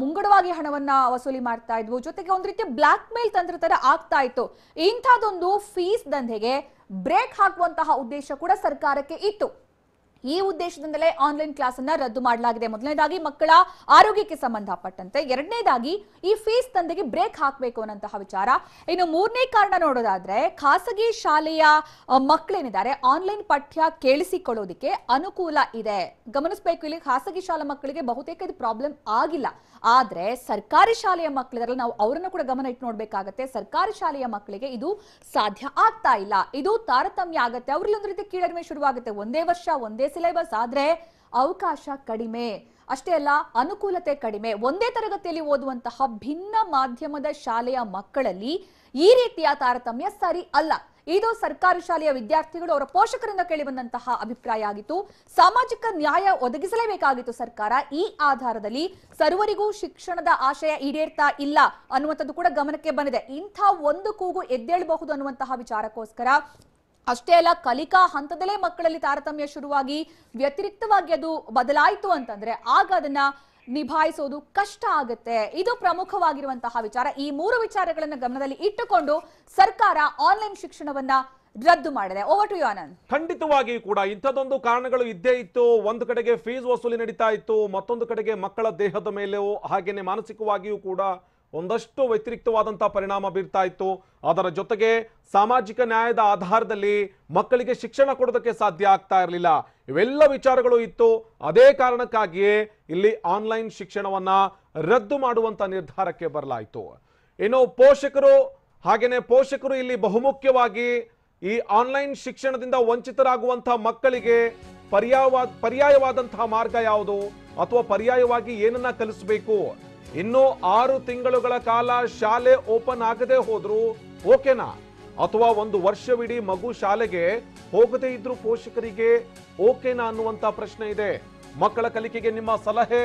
S1: ಮುಂಗಡವಾಗಿ ಹಣವನ್ನ ವಸೂಲಿ ಮಾಡ್ತಾ ಇದ್ವು. ಜೊತೆಗೆ ಒಂದು ರೀತಿಯ ಬ್ಲಾಕ್ ಮೇಲ್ ತಂತ್ರ ತರ ಆಗ್ತಾ ಇತ್ತು. ಇಂಥದ್ದೊಂದು ಫೀಸ್ ದಂಧೆಗೆ ಬ್ರೇಕ್ ಹಾಕುವಂತಹ ಉದ್ದೇಶ ಕೂಡ ಸರ್ಕಾರಕ್ಕೆ ಇತ್ತು. ಈ ಉದ್ದೇಶದಿಂದಲೇ ಆನ್ಲೈನ್ ಕ್ಲಾಸ್ ಅನ್ನ ರದ್ದು ಮಾಡಲಾಗಿದೆ. ಮೊದಲನೇದಾಗಿ ಮಕ್ಕಳ ಆರೋಗ್ಯಕ್ಕೆ ಸಂಬಂಧಪಟ್ಟಂತೆ, ಎರಡನೇದಾಗಿ ಈ ಫೀಸ್ ದಂಧೆಗೆ ಬ್ರೇಕ್ ಹಾಕಬೇಕು ಅನ್ನಂತಹ ವಿಚಾರ. ಇನ್ನು ಮೂರನೇ ಕಾರಣ ನೋಡೋದಾದ್ರೆ ಖಾಸಗಿ ಶಾಲೆಯ ಮಕ್ಕಳೇನಿದ್ದಾರೆ ಆನ್ಲೈನ್ ಪಠ್ಯ ಕೇಳಿಸಿಕೊಳ್ಳೋದಕ್ಕೆ ಅನುಕೂಲ ಇದೆ. ಗಮನಿಸಬೇಕು, ಇಲ್ಲಿ ಖಾಸಗಿ ಶಾಲಾ ಮಕ್ಕಳಿಗೆ ಬಹುತೇಕ ಇದು ಪ್ರಾಬ್ಲಮ್ ಆಗಿಲ್ಲ. ಆದ್ರೆ ಸರ್ಕಾರಿ ಶಾಲೆಯ ಮಕ್ಕಳಿದಾರಲ್ಲ, ನಾವು ಅವರನ್ನು ಕೂಡ ಗಮನ ಇಟ್ಟು ನೋಡ್ಬೇಕಾಗತ್ತೆ. ಸರ್ಕಾರಿ ಶಾಲೆಯ ಮಕ್ಕಳಿಗೆ ಇದು ಸಾಧ್ಯ ಆಗ್ತಾ ಇಲ್ಲ. ಇದು ತಾರತಮ್ಯ ಆಗತ್ತೆ. ಅವ್ರಲ್ಲಿ ಒಂದು ರೀತಿ ಕೀಳರಿಮೆ ಶುರುವಾಗುತ್ತೆ. ಒಂದೇ ವರ್ಷ ಒಂದೇ ಸಿಲೆಬಸ್ ಆದ್ರೆ ಅವಕಾಶ ಕಡಿಮೆ, ಅಷ್ಟೇ ಅಲ್ಲ ಅನುಕೂಲತೆ ಕಡಿಮೆ. ಒಂದೇ ತರಗತಿಯಲ್ಲಿ ಓದುವಂತಹ ಭಿನ್ನ ಮಾಧ್ಯಮದ ಶಾಲೆಯ ಮಕ್ಕಳಲ್ಲಿ ಈ ರೀತಿಯ ತಾರತಮ್ಯ ಸರಿ ಅಲ್ಲ. ಇದು ಸರ್ಕಾರಿ ಶಾಲೆಯ ವಿದ್ಯಾರ್ಥಿಗಳು ಅವರ ಪೋಷಕರಿಂದ ಕೇಳಿಬಂದಂತಹ ಅಭಿಪ್ರಾಯ ಆಗಿತ್ತು. ಸಾಮಾಜಿಕ ನ್ಯಾಯ ಒದಗಿಸಲೇಬೇಕಾಗಿತ್ತು ಸರ್ಕಾರ. ಈ ಆಧಾರದಲ್ಲಿ ಸರ್ವರಿಗೂ ಶಿಕ್ಷಣದ ಆಶಯ ಈಡೇರ್ತಾ ಇಲ್ಲ ಅನ್ನುವಂಥದ್ದು ಕೂಡ ಗಮನಕ್ಕೆ ಬಂದಿದೆ. ಇಂಥ ಒಂದು ಕೂಗು ಎದ್ದೇಳಬಹುದು ಅನ್ನುವಂತಹ ವಿಚಾರಕ್ಕೋಸ್ಕರ, ಅಷ್ಟೇ ಅಲ್ಲ ಕಲಿಕಾ ಹಂತದಲ್ಲೇ ಮಕ್ಕಳಲ್ಲಿ ತಾರತಮ್ಯ ಶುರುವಾಗಿ ವ್ಯತಿರಿಕ್ತವಾಗಿ ಅದು ಬದಲಾಯಿತು ಅಂತಂದ್ರೆ ಆಗ ಅದನ್ನ ನಿಭಾಯಿಸೋದು ಕಷ್ಟ ಆಗುತ್ತೆ. ಇದು ಪ್ರಮುಖವಾಗಿರುವಂತಹ ವಿಚಾರ. ಈ ಮೂರು ವಿಚಾರಗಳನ್ನು ಗಮನದಲ್ಲಿ ಇಟ್ಟುಕೊಂಡು ಸರ್ಕಾರ ಆನ್ಲೈನ್ ಶಿಕ್ಷಣವನ್ನ ರದ್ದು ಮಾಡಿದೆ. Over to you Anand.
S3: ಖಂಡಿತವಾಗಿಯೂ ಕೂಡ ಇಂಥದ್ದೊಂದು ಕಾರಣಗಳು ಇದ್ದೇ ಇತ್ತು. ಒಂದು ಕಡೆಗೆ ಫೀಸ್ ವಸೂಲಿ ನಡೀತಾ ಇತ್ತು, ಮತ್ತೊಂದು ಕಡೆಗೆ ಮಕ್ಕಳ ದೇಹದ ಮೇಲೂ ಹಾಗೇನೆ ಮಾನಸಿಕವಾಗಿಯೂ ಕೂಡ ಒಂದಷ್ಟು ವ್ಯತಿರಿಕ್ತವಾದಂತಹ ಪರಿಣಾಮ ಬೀರ್ತಾ ಇತ್ತು. ಅದರ ಜೊತೆಗೆ ಸಾಮಾಜಿಕ ನ್ಯಾಯದ ಆಧಾರದಲ್ಲಿ ಮಕ್ಕಳಿಗೆ ಶಿಕ್ಷಣ ಕೊಡೋದಕ್ಕೆ ಸಾಧ್ಯ ಆಗ್ತಾ ಇರಲಿಲ್ಲ. ಇವೆಲ್ಲ ವಿಚಾರಗಳು ಇತ್ತು. ಅದೇ ಕಾರಣಕ್ಕಾಗಿಯೇ ಇಲ್ಲಿ ಆನ್ಲೈನ್ ಶಿಕ್ಷಣವನ್ನ ರದ್ದು ಮಾಡುವಂತ ನಿರ್ಧಾರಕ್ಕೆ ಬರಲಾಯಿತು. ಇನ್ನು ಪೋಷಕರು ಇಲ್ಲಿ ಬಹುಮುಖ್ಯವಾಗಿ ಈ ಆನ್ಲೈನ್ ಶಿಕ್ಷಣದಿಂದ ವಂಚಿತರಾಗುವಂತಹ ಮಕ್ಕಳಿಗೆ ಪರ್ಯಾಯವಾದಂತಹ ಮಾರ್ಗ ಯಾವುದು ಅಥವಾ ಪರ್ಯಾಯವಾಗಿ ಏನನ್ನ ಕಲಿಸಬೇಕು, ಇನ್ನು 6 ತಿಂಗಳುಗಳ ಕಾಲ ಶಾಲೆ ಓಪನ್ ಆಗದೆ ಹೋದ್ರು ಓಕೆನಾ, ಅಥವಾ ಒಂದು ವರ್ಷವಿಡೀ ಮಗು ಶಾಲೆಗೆ ಹೋಗದೇ ಇದ್ರು ಪೋಷಕರಿಗೆ ಓಕೆನಾ ಅನ್ನುವಂತ ಪ್ರಶ್ನೆ ಇದೆ. ಮಕ್ಕಳ ಕಲಿಕೆಗೆ ನಿಮ್ಮ ಸಲಹೆ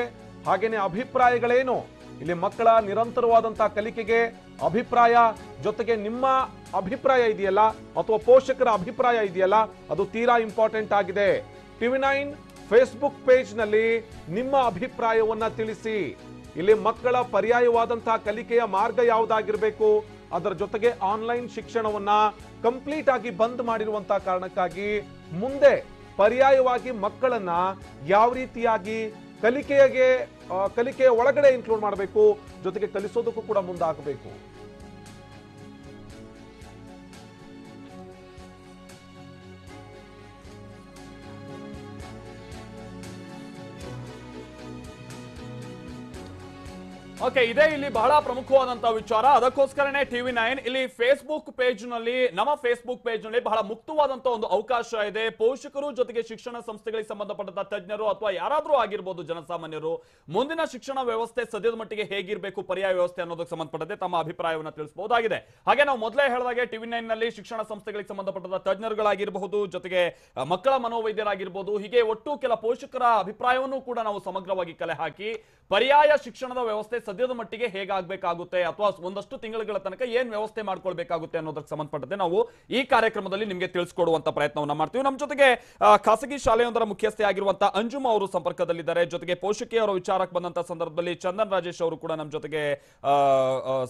S3: ಹಾಗೇನೆ ಅಭಿಪ್ರಾಯಗಳೇನು? ಇಲ್ಲಿ ಮಕ್ಕಳ ನಿರಂತರವಾದಂತಹ ಕಲಿಕೆಗೆ ಅಭಿಪ್ರಾಯ ಜೊತೆಗೆ ನಿಮ್ಮ ಅಭಿಪ್ರಾಯ ಇದೆಯಲ್ಲ ಅಥವಾ ಪೋಷಕರ ಅಭಿಪ್ರಾಯ ಇದೆಯಲ್ಲ, ಅದು ತೀರಾ ಇಂಪಾರ್ಟೆಂಟ್ ಆಗಿದೆ. TV9 ಫೇಸ್ಬುಕ್ ಪೇಜ್ ನಲ್ಲಿ ನಿಮ್ಮ ಅಭಿಪ್ರಾಯವನ್ನ ತಿಳಿಸಿ. ಇಲ್ಲಿ ಮಕ್ಕಳ ಪರ್ಯಾಯವಾದಂತಹ ಕಲಿಕೆಯ ಮಾರ್ಗ ಯಾವುದಾಗಿರ್ಬೇಕು, ಅದರ ಜೊತೆಗೆ ಆನ್ಲೈನ್ ಶಿಕ್ಷಣವನ್ನ ಕಂಪ್ಲೀಟ್ ಆಗಿ ಬಂದ್ ಮಾಡಿರುವಂತಹ ಕಾರಣಕ್ಕಾಗಿ ಮುಂದೆ ಪರ್ಯಾಯವಾಗಿ ಮಕ್ಕಳನ್ನ ಯಾವ ರೀತಿಯಾಗಿ ಕಲಿಕೆಯ ಒಳಗಡೆ ಇನ್ಕ್ಲೂಡ್ ಮಾಡಬೇಕು, ಜೊತೆಗೆ ಕಲಿಸೋದಕ್ಕೂ ಕೂಡ ಮುಂದಾಗಬೇಕು.
S2: ಓಕೆ, ಇದೇ ಇಲ್ಲಿ ಬಹಳ ಪ್ರಮುಖವಾದಂತಹ ವಿಚಾರ. ಅದಕ್ಕೋಸ್ಕರನೇ TV9 ಇಲ್ಲಿ ಫೇಸ್ಬುಕ್ ಪೇಜ್ ನಲ್ಲಿ, ನಮ್ಮ ಫೇಸ್ಬುಕ್ ಪೇಜ್ ನಲ್ಲಿ ಬಹಳ ಮುಕ್ತವಾದಂತಹ ಒಂದು ಅವಕಾಶ ಇದೆ. ಪೋಷಕರು ಜೊತೆಗೆ ಶಿಕ್ಷಣ ಸಂಸ್ಥೆಗಳಿಗೆ ಸಂಬಂಧಪಟ್ಟಂತ ತಜ್ಞರು ಅಥವಾ ಯಾರಾದ್ರೂ ಆಗಿರ್ಬೋದು ಜನಸಾಮಾನ್ಯರು, ಮುಂದಿನ ಶಿಕ್ಷಣ ವ್ಯವಸ್ಥೆ ಸದ್ಯದ ಮಟ್ಟಿಗೆ ಹೇಗಿರಬೇಕು, ಪರ್ಯಾಯ ವ್ಯವಸ್ಥೆ ಅನ್ನೋದಕ್ಕೆ ಸಂಬಂಧಪಟ್ಟಂತೆ ತಮ್ಮ ಅಭಿಪ್ರಾಯವನ್ನು ತಿಳಿಸಬಹುದಾಗಿದೆ. ಹಾಗೆ ನಾವು ಮೊದಲೇ ಹೇಳಿದಾಗೆ TV9 ನಲ್ಲಿ ಶಿಕ್ಷಣ ಸಂಸ್ಥೆಗಳಿಗೆ ಸಂಬಂಧಪಟ್ಟಂತ ತಜ್ಞರುಗಳಾಗಿರಬಹುದು, ಜೊತೆಗೆ ಮಕ್ಕಳ ಮನೋವೈದ್ಯರಾಗಿರ್ಬೋದು, ಹೀಗೆ ಒಟ್ಟು ಕೆಲ ಪೋಷಕರ ಅಭಿಪ್ರಾಯವನ್ನು ಕೂಡ ನಾವು ಸಮಗ್ರವಾಗಿ ಕಲೆ ಹಾಕಿ ಪರ್ಯಾಯ ಶಿಕ್ಷಣದ ವ್ಯವಸ್ಥೆ ಸದ್ಯದ ಮಟ್ಟಿಗೆ ಹೇಗಾಗಬೇಕಾಗುತ್ತೆ ಅಥವಾ ಒಂದಷ್ಟು ತಿಂಗಳ ತನಕ ಏನ್ ವ್ಯವಸ್ಥೆ ಮಾಡ್ಕೊಳ್ಬೇಕಾಗುತ್ತೆ ಅನ್ನೋದಕ್ಕೆ ಸಂಬಂಧಪಟ್ಟಂತೆ ನಾವು ಈ ಕಾರ್ಯಕ್ರಮದಲ್ಲಿ ನಿಮಗೆ ತಿಳಿಸಿಕೊಡುವಂತ ಪ್ರಯತ್ನವನ್ನ ಮಾಡ್ತೀವಿ. ನಮ್ಮ ಜೊತೆಗೆ ಖಾಸಗಿ ಶಾಲೆಯೊಂದರ ಮುಖ್ಯಸ್ಥೆ ಆಗಿರುವಂತಹ ಅಂಜುಮ ಅವರು ಸಂಪರ್ಕದಲ್ಲಿದ್ದಾರೆ. ಜೊತೆಗೆ ಪೋಷಕಿಯರ ವಿಚಾರಕ್ಕೆ ಬಂದಂತ ಸಂದರ್ಭದಲ್ಲಿ ಚಂದನ್ ರಾಜೇಶ್ ಅವರು ಕೂಡ ನಮ್ಮ ಜೊತೆಗೆ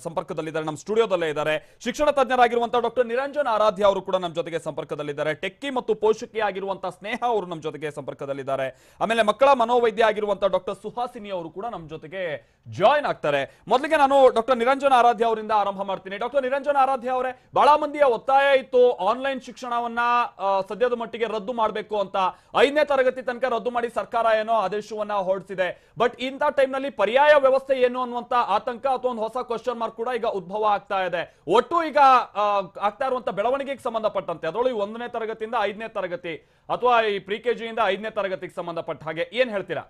S2: ಸಂಪರ್ಕದಲ್ಲಿದ್ದಾರೆ, ನಮ್ಮ ಸ್ಟುಡಿಯೋದಲ್ಲೇ ಇದ್ದಾರೆ. ಶಿಕ್ಷಣ ತಜ್ಞರಾಗಿರುವಂತಹ ಡಾಕ್ಟರ್ ನಿರಂಜನ್ ಆರಾಧ್ಯ ಅವರು ಕೂಡ ನಮ್ಮ ಜೊತೆಗೆ ಸಂಪರ್ಕದಲ್ಲಿದ್ದಾರೆ. ಟೆಕ್ಕಿ ಮತ್ತು ಪೋಷಕಿ ಆಗಿರುವಂತಹ ಸ್ನೇಹ ಅವರು ನಮ್ಮ ಜೊತೆಗೆ ಸಂಪರ್ಕದಲ್ಲಿದ್ದಾರೆ. ಆಮೇಲೆ ಮಕ್ಕಳ ಮನೋವೈದ್ಯ ಆಗಿರುವಂತಹ ಡಾಕ್ಟರ್ ಸುಹಾಸಿನಿ ಅವರು ಕೂಡ ನಮ್ಮ ಜೊತೆಗೆ ಜಾಯಿನ್ ಆಗ್ತಾರೆ. ಮೊದಲಿಗೆ ನಾನು ಡಾಕ್ಟರ್ ನಿರಂಜನ್ ಆರಾಧ್ಯ ಅವರಿಂದ ಆರಂಭ ಮಾಡ್ತೀನಿ. ಡಾಕ್ಟರ್ ನಿರಂಜನ್ ಆರಾಧ್ಯ ಅವರೇ, ಬಹಳ ಮಂದಿಯ ಒತ್ತಾಯ ಇತ್ತು ಆನ್ಲೈನ್ ಶಿಕ್ಷಣವನ್ನ ಸದ್ಯದ ಮಟ್ಟಿಗೆ ರದ್ದು ಮಾಡಬೇಕು ಅಂತ. 5ನೇ ತರಗತಿ ತನಕ ರದ್ದು ಮಾಡಿ ಸರ್ಕಾರ ಏನೋ ಆದೇಶವನ್ನ ಹೊರಡಿಸಿದೆ. ಬಟ್ ಇಂಥ ಟೈಮ್ ನಲ್ಲಿ ಪರ್ಯಾಯ ವ್ಯವಸ್ಥೆ ಏನು ಅನ್ನುವಂತ ಆತಂಕ ಅಥವಾ ಒಂದು ಹೊಸ ಕ್ವಶನ್ ಮಾರ್ಕ್ ಕೂಡ ಈಗ ಉದ್ಭವ ಆಗ್ತಾ ಇದೆ. ಒಟ್ಟು ಈಗ ಆಗ್ತಾ ಇರುವಂತ ಬೆಳವಣಿಗೆಗೆ ಸಂಬಂಧಪಟ್ಟಂತೆ, ಅದರೊಳಗೆ 1ನೇ ತರಗತಿಯಿಂದ 5ನೇ ತರಗತಿ ಅಥವಾ ಈ ಪ್ರಿಕೆಜಿಯಿಂದ 5ನೇ ತರಗತಿಗೆ ಸಂಬಂಧಪಟ್ಟ ಹಾಗೆ ಏನ್ ಹೇಳ್ತೀರಾ?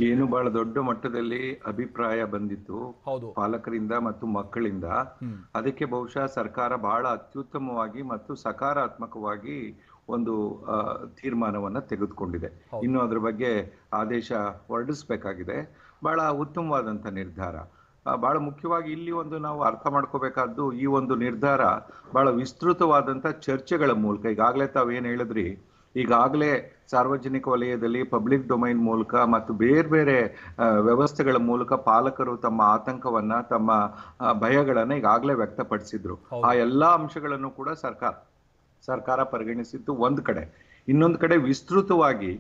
S4: ಏನು ಬಹಳ ದೊಡ್ಡ ಮಟ್ಟದಲ್ಲಿ ಅಭಿಪ್ರಾಯ ಬಂದಿತ್ತು ಪಾಲಕರಿಂದ ಮತ್ತು ಮಕ್ಕಳಿಂದ. ಅದಕ್ಕೆ ಬಹುಶಃ ಸರ್ಕಾರ ಬಹಳ ಅತ್ಯುತ್ತಮವಾಗಿ ಮತ್ತು ಸಕಾರಾತ್ಮಕವಾಗಿ ಒಂದು ತೀರ್ಮಾನವನ್ನ ತೆಗೆದುಕೊಂಡಿದೆ. ಇನ್ನು ಅದ್ರ ಬಗ್ಗೆ ಆದೇಶ ಹೊರಡಿಸಬೇಕಾಗಿದೆ. ಬಹಳ ಉತ್ತಮವಾದಂತ ನಿರ್ಧಾರ. ಬಹಳ ಮುಖ್ಯವಾಗಿ ಇಲ್ಲಿ ಒಂದು ನಾವು ಅರ್ಥ ಮಾಡ್ಕೋಬೇಕಾದ್ದು, ಈ ಒಂದು ನಿರ್ಧಾರ ಬಹಳ ವಿಸ್ತೃತವಾದಂತ ಚರ್ಚೆಗಳ ಮೂಲಕ, ಈಗಾಗಲೇ ತಾವೇನ್ ಹೇಳಿದ್ರಿ, ಈಗಾಗಲೇ ಸಾರ್ವಜನಿಕ ವಲಯದಲ್ಲಿ ಪಬ್ಲಿಕ್ ಡೊಮೈನ್ ಮೂಲಕ ಮತ್ತು ಬೇರೆ ಬೇರೆ ವ್ಯವಸ್ಥೆಗಳ ಮೂಲಕ ಪಾಲಕರು ತಮ್ಮ ಆತಂಕವನ್ನ, ತಮ್ಮ ಭಯಗಳನ್ನ ಈಗಾಗಲೇ ವ್ಯಕ್ತಪಡಿಸಿದ್ರು. ಆ ಎಲ್ಲಾ ಅಂಶಗಳನ್ನು ಕೂಡ ಸರ್ಕಾರ ಪರಿಗಣಿಸಿದ್ದು ಒಂದು ಕಡೆ. ಇನ್ನೊಂದು ಕಡೆ ವಿಸ್ತೃತವಾಗಿ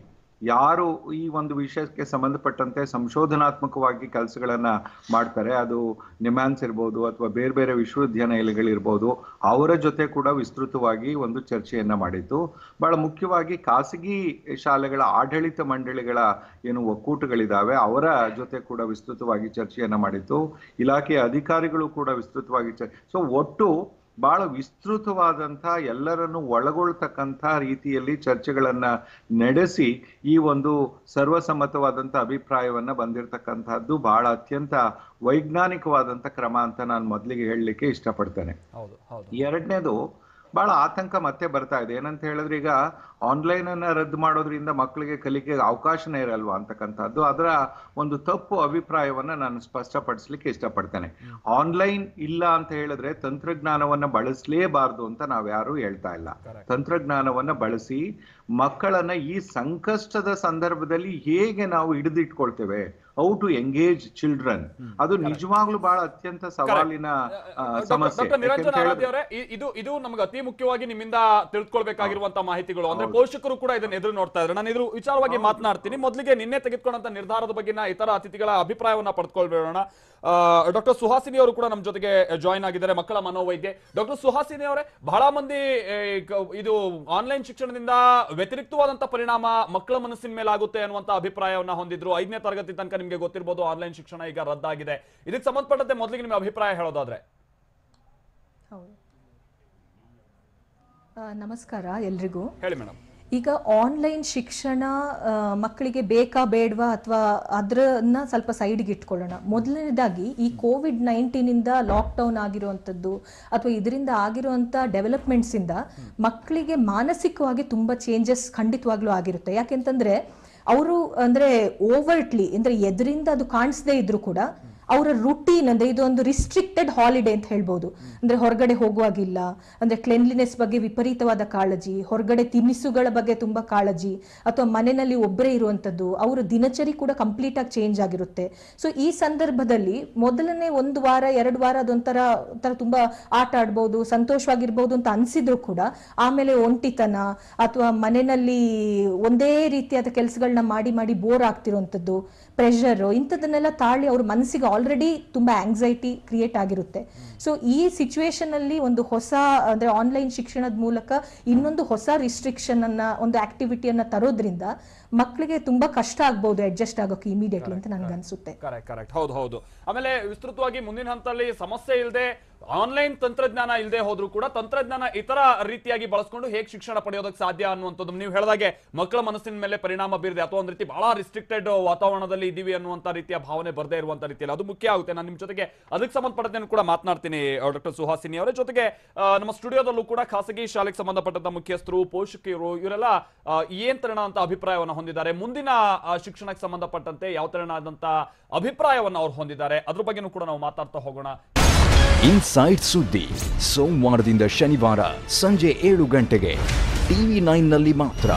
S4: ಯಾರು ಈ ಒಂದು ವಿಷಯಕ್ಕೆ ಸಂಬಂಧಪಟ್ಟಂತೆ ಸಂಶೋಧನಾತ್ಮಕವಾಗಿ ಕೆಲಸಗಳನ್ನ ಮಾಡ್ತಾರೆ, ಅದು ನಿಮ್ಯಾನ್ಸ್ ಇರ್ಬೋದು ಅಥವಾ ಬೇರೆ ಬೇರೆ ವಿಶ್ವವಿದ್ಯಾನಿಲಯಗಳಿರ್ಬೋದು, ಅವರ ಜೊತೆ ಕೂಡ ವಿಸ್ತೃತವಾಗಿ ಒಂದು ಚರ್ಚೆಯನ್ನ ಮಾಡಿತ್ತು. ಬಹಳ ಮುಖ್ಯವಾಗಿ ಖಾಸಗಿ ಶಾಲೆಗಳ ಆಡಳಿತ ಮಂಡಳಿಗಳ ಏನು ಒಕ್ಕೂಟಗಳಿದಾವೆ ಅವರ ಜೊತೆ ಕೂಡ ವಿಸ್ತೃತವಾಗಿ ಚರ್ಚೆಯನ್ನ ಮಾಡಿತ್ತು. ಇಲಾಖೆಯ ಅಧಿಕಾರಿಗಳು ಕೂಡ ವಿಸ್ತೃತವಾಗಿ ಸೊ ಒಟ್ಟು ಬಹಳ ವಿಸ್ತೃತವಾದಂಥ, ಎಲ್ಲರನ್ನು ಒಳಗೊಳ್ತಕ್ಕಂಥ ರೀತಿಯಲ್ಲಿ ಚರ್ಚೆಗಳನ್ನ ನಡೆಸಿ ಈ ಒಂದು ಸರ್ವಸಮ್ಮತವಾದಂಥ ಅಭಿಪ್ರಾಯವನ್ನ ಬಂದಿರತಕ್ಕಂಥದ್ದು ಬಹಳ ಅತ್ಯಂತ ವೈಜ್ಞಾನಿಕವಾದಂಥ ಕ್ರಮ ಅಂತ ನಾನು ಮೊದಲಿಗೆ ಹೇಳಲಿಕ್ಕೆ ಇಷ್ಟಪಡ್ತೇನೆ. ಎರಡನೇದು, ಬಹಳ ಆತಂಕ ಮತ್ತೆ ಬರ್ತಾ ಇದೆ. ಏನಂತ ಹೇಳಿದ್ರೆ, ಈಗ ಆನ್ಲೈನ್ ಅನ್ನ ರದ್ದು ಮಾಡೋದ್ರಿಂದ ಮಕ್ಕಳಿಗೆ ಕಲಿಕೆಗೆ ಅವಕಾಶನೇ ಇರಲ್ವಾ ಅಂತಕ್ಕಂಥದ್ದು, ಅದರ ಒಂದು ತಪ್ಪು ಅಭಿಪ್ರಾಯವನ್ನ ನಾನು ಸ್ಪಷ್ಟಪಡಿಸ್ಲಿಕ್ಕೆ ಇಷ್ಟಪಡ್ತೇನೆ. ಆನ್ಲೈನ್ ಇಲ್ಲ ಅಂತ ಹೇಳಿದ್ರೆ ತಂತ್ರಜ್ಞಾನವನ್ನ ಬಳಸಲೇಬಾರ್ದು ಅಂತ ನಾವ್ಯಾರು ಹೇಳ್ತಾ ಇಲ್ಲ. ತಂತ್ರಜ್ಞಾನವನ್ನ ಬಳಸಿ ಮಕ್ಕಳನ್ನ ಈ ಸಂಕಷ್ಟದ ಸಂದರ್ಭದಲ್ಲಿ ಹೇಗೆ ನಾವು ಹಿಡಿದಿಟ್ಕೊಳ್ತೇವೆ, ಹೌ ಟು ಎಂಗೇಜ್ ಚಿಲ್ಡ್ರನ್, ಅದು ನಿಜವಾಗ್ಲೂ ಬಹಳ ಅತ್ಯಂತ ಸವಾಲಿನ ಸಮಸ್ಯೆ.
S2: ಇದು ನಮಗೆ ಅತಿ ಮುಖ್ಯವಾಗಿ ನಿಮ್ಮಿಂದ ತಿಳ್ಕೊಳ್ಬೇಕಾಗಿರುವಂತಹ ಮಾಹಿತಿಗಳು. ಅಂದ್ರೆ ಪೋಷಕರು ಕೂಡ ಇದನ್ನ ಎದುರು ನೋಡ್ತಾ ಇದ್ದಾರೆ. ನಾನು ಇದ್ರ ವಿಚಾರವಾಗಿ ಮಾತನಾಡ್ತೀನಿ. ಮೊದಲಿಗೆ ನಿನ್ನೆ ತೆಗೆದುಕೊಂಡಂತ ನಿರ್ಧಾರದ ಬಗ್ಗೆ ಇತರ ಅತಿಥಿಗಳ ಅಭಿಪ್ರಾಯವನ್ನ ಪಡೆದುಕೊಳ್ಬೇಡೋಣ. ಡಾಕ್ಟರ್ ಸುಹಾಸಿನಿ ಅವರು ಕೂಡ ನಮ್ಮ ಜೊತೆಗೆ ಜಾಯಿನ್ ಆಗಿದ್ದಾರೆ, ಮಕ್ಕಳ ಮನೋವೈದ್ಯೆ. ಡಾಕ್ಟರ್ ಸುಹಾಸಿನಿ ಅವರೇ, ಬಹಳ ಮಂದಿ ಇದು ಆನ್ಲೈನ್ ಶಿಕ್ಷಣದಿಂದ ವ್ಯತಿರಿಕ್ತವಾದಂತ ಪರಿಣಾಮ ಮಕ್ಕಳ ಮನಸ್ಸಿನ ಮೇಲೆ ಆಗುತ್ತೆ ಅನ್ನುವಂತ ಅಭಿಪ್ರಾಯವನ್ನ ಹೊಂದಿದ್ರು. 5ನೇ ತರಗತಿ ತನಕ ನಿಮ್ಗೆ ಗೊತ್ತಿರಬಹುದು ಆನ್ಲೈನ್ ಶಿಕ್ಷಣ ಈಗ ರದ್ದಾಗಿದೆ. ಇದಕ್ಕೆ ಸಂಬಂಧಪಟ್ಟಂತೆ ಮೊದಲಿಗೆ ನಿಮ್ಮ ಅಭಿಪ್ರಾಯ ಹೇಳೋದಾದ್ರೆ.
S5: ನಮಸ್ಕಾರ ಎಲ್ರಿಗೂ.
S2: ಹೇಳಿ ಮೇಡಮ್.
S5: ಈಗ ಆನ್ಲೈನ್ ಶಿಕ್ಷಣ ಮಕ್ಕಳಿಗೆ ಬೇಕಾ ಬೇಡವಾ ಅಥವಾ ಅದನ್ನ ಸ್ವಲ್ಪ ಸೈಡ್ಗೆ ಇಟ್ಕೊಳ್ಳೋಣ. ಮೊದಲನೇದಾಗಿ ಈ ಕೋವಿಡ್-19 ಲಾಕ್ಡೌನ್ ಆಗಿರುವಂಥದ್ದು ಅಥವಾ ಇದರಿಂದ ಆಗಿರುವಂಥ ಡೆವಲಪ್ಮೆಂಟ್ಸಿಂದ ಮಕ್ಕಳಿಗೆ ಮಾನಸಿಕವಾಗಿ ತುಂಬ ಚೇಂಜಸ್ ಖಂಡಿತವಾಗ್ಲೂ ಆಗಿರುತ್ತೆ. ಯಾಕೆಂತಂದ್ರೆ ಅವರು ಅಂದರೆ ಓವರ್ಟ್ಲಿ ಅಂದರೆ ಎದರಿಂದ ಅದು ಕಾಣಿಸದೇ ಇದ್ರು ಕೂಡ ಅವರ ರುಟೀನ್ ಅಂದ್ರೆ ಇದೊಂದು ರಿಸ್ಟ್ರಿಕ್ಟೆಡ್ ಹಾಲಿಡೇ ಅಂತ ಹೇಳ್ಬೋದು. ಅಂದ್ರೆ ಹೊರಗಡೆ ಹೋಗುವಾಗಿಲ್ಲ, ಅಂದ್ರೆ ಕ್ಲೆನ್ಲಿನೆಸ್ ಬಗ್ಗೆ ವಿಪರೀತವಾದ ಕಾಳಜಿ, ಹೊರಗಡೆ ತಿನಿಸುಗಳ ಬಗ್ಗೆ ತುಂಬಾ ಕಾಳಜಿ, ಅಥವಾ ಮನೆಯಲ್ಲಿ ಒಬ್ಬರೇ ಇರುವಂತದ್ದು, ಅವರ ದಿನಚರಿ ಕೂಡ ಕಂಪ್ಲೀಟ್ ಆಗಿ ಚೇಂಜ್ ಆಗಿರುತ್ತೆ. ಸೊ ಈ ಸಂದರ್ಭದಲ್ಲಿ ಮೊದಲನೇ 1 ವಾರ 2 ವಾರ ಅದೊಂಥರ ತುಂಬಾ ಆಟ ಆಡ್ಬೋದು, ಸಂತೋಷವಾಗಿರ್ಬೋದು ಅಂತ ಅನ್ಸಿದ್ರು ಕೂಡ ಆಮೇಲೆ ಒಂಟಿತನ ಅಥವಾ ಮನೆಯಲ್ಲಿ ಒಂದೇ ರೀತಿಯಾದ ಕೆಲಸಗಳನ್ನ ಮಾಡಿ ಬೋರ್ ಆಗ್ತಿರುವಂತದ್ದು, ಪ್ರೆಷರ್, ಇಂಥದನ್ನೆಲ್ಲ ತಾಳಿ ಅವ್ರ ಮನಸ್ಸಿಗೆ ಆಲ್ರೆಡಿ ತುಂಬ ಆಂಗ್ಸೈಟಿ ಕ್ರಿಯೇಟ್ ಆಗಿರುತ್ತೆ. ಸೊ ಈ ಸಿಚುವೇಶನ್ ಅಲ್ಲಿ ಒಂದು ಹೊಸ ಅಂದ್ರೆ ಆನ್ಲೈನ್ ಶಿಕ್ಷಣದ ಮೂಲಕ ಇನ್ನೊಂದು ಹೊಸ ರಿಸ್ಟ್ರಿಕ್ಷನ್ ಅನ್ನ, ಒಂದು ಆಕ್ಟಿವಿಟಿಯನ್ನ ತರೋದ್ರಿಂದ ಮಕ್ಕಳಿಗೆ ತುಂಬಾ ಕಷ್ಟ ಆಗ್ಬಹುದು ಅಡ್ಜಸ್ಟ್ ಆಗೋಕೆ ಇಮಿಡಿಯೇಟ್ಲಿ ಅಂತ ನನ್ಗೆ ಅನ್ಸುತ್ತೆ.
S2: ಕರೆಕ್ಟ್. ಹೌದು. ಆಮೇಲೆ ವಿಸ್ತೃತವಾಗಿ ಮುಂದಿನ ಹಂತದಲ್ಲಿ ಸಮಸ್ಯೆ ಇಲ್ಲದೆ ಆನ್ಲೈನ್ ತಂತ್ರಜ್ಞಾನ ಇಲ್ಲದೆ ಹೋದ್ರೂ ಕೂಡ ತಂತ್ರಜ್ಞಾನ ಇತರ ರೀತಿಯಾಗಿ ಬಳಸ್ಕೊಂಡು ಹೇಗೆ ಶಿಕ್ಷಣ ಪಡೆಯೋದಕ್ಕೆ ಸಾಧ್ಯ ಅನ್ನುವಂಥದ್ದು ನೀವು ಹೇಳಿದಾಗೆ ಮಕ್ಕಳ ಮನಸ್ಸಿನ ಮೇಲೆ ಪರಿಣಾಮ ಬೀರಿದೆ, ಅಥವಾ ಒಂದು ರೀತಿ ಬಹಳ ರಿಸ್ಟ್ರಿಕ್ಟೆಡ್ ವಾತಾವರಣದಲ್ಲಿ ಇದ್ದೀವಿ ಅನ್ನುವಂಥ ರೀತಿಯ ಭಾವನೆ ಬರದೇ ಇರುವಂತ ರೀತಿಯಲ್ಲಿ ಅದು ಮುಖ್ಯ ಆಗುತ್ತೆ. ನಾನು ನಿಮ್ಮ ಜೊತೆಗೆ ಅದಕ್ಕೆ ಸಂಬಂಧಪಟ್ಟಂತೆ ಕೂಡ ಮಾತನಾಡ್ತೀನಿ ಡಾಕ್ಟರ್ ಸುಹಾಸಿನಿ ಅವರ ಜೊತೆಗೆ. ನಮ್ಮ ಸ್ಟುಡಿಯೋದಲ್ಲೂ ಕೂಡ ಖಾಸಗಿ ಶಾಲೆಗೆ ಸಂಬಂಧಪಟ್ಟಂತ ಮುಖ್ಯಸ್ಥರು, ಪೋಷಕರು ಇವರೆಲ್ಲ ಏನ್ ತರನಾದಂತ ಅಭಿಪ್ರಾಯವನ್ನು ಹೊಂದಿದ್ದಾರೆ, ಮುಂದಿನ ಶಿಕ್ಷಣಕ್ಕೆ ಸಂಬಂಧಪಟ್ಟಂತೆ ಯಾವ ತರನಾದಂತ ಅಭಿಪ್ರಾಯವನ್ನು ಅವ್ರು ಹೊಂದಿದ್ದಾರೆ, ಅದ್ರ ಬಗ್ಗೆನೂ ಕೂಡ ನಾವು ಮಾತಾಡ್ತಾ ಹೋಗೋಣ.
S6: ಇನ್ಸೈಡ್ ಸುದ್ದಿ ಸೋಮವಾರದಿಂದ ಶನಿವಾರ ಸಂಜೆ 7 ಗಂಟೆಗೆ TV9 ನಲ್ಲಿ ಮಾತ್ರ.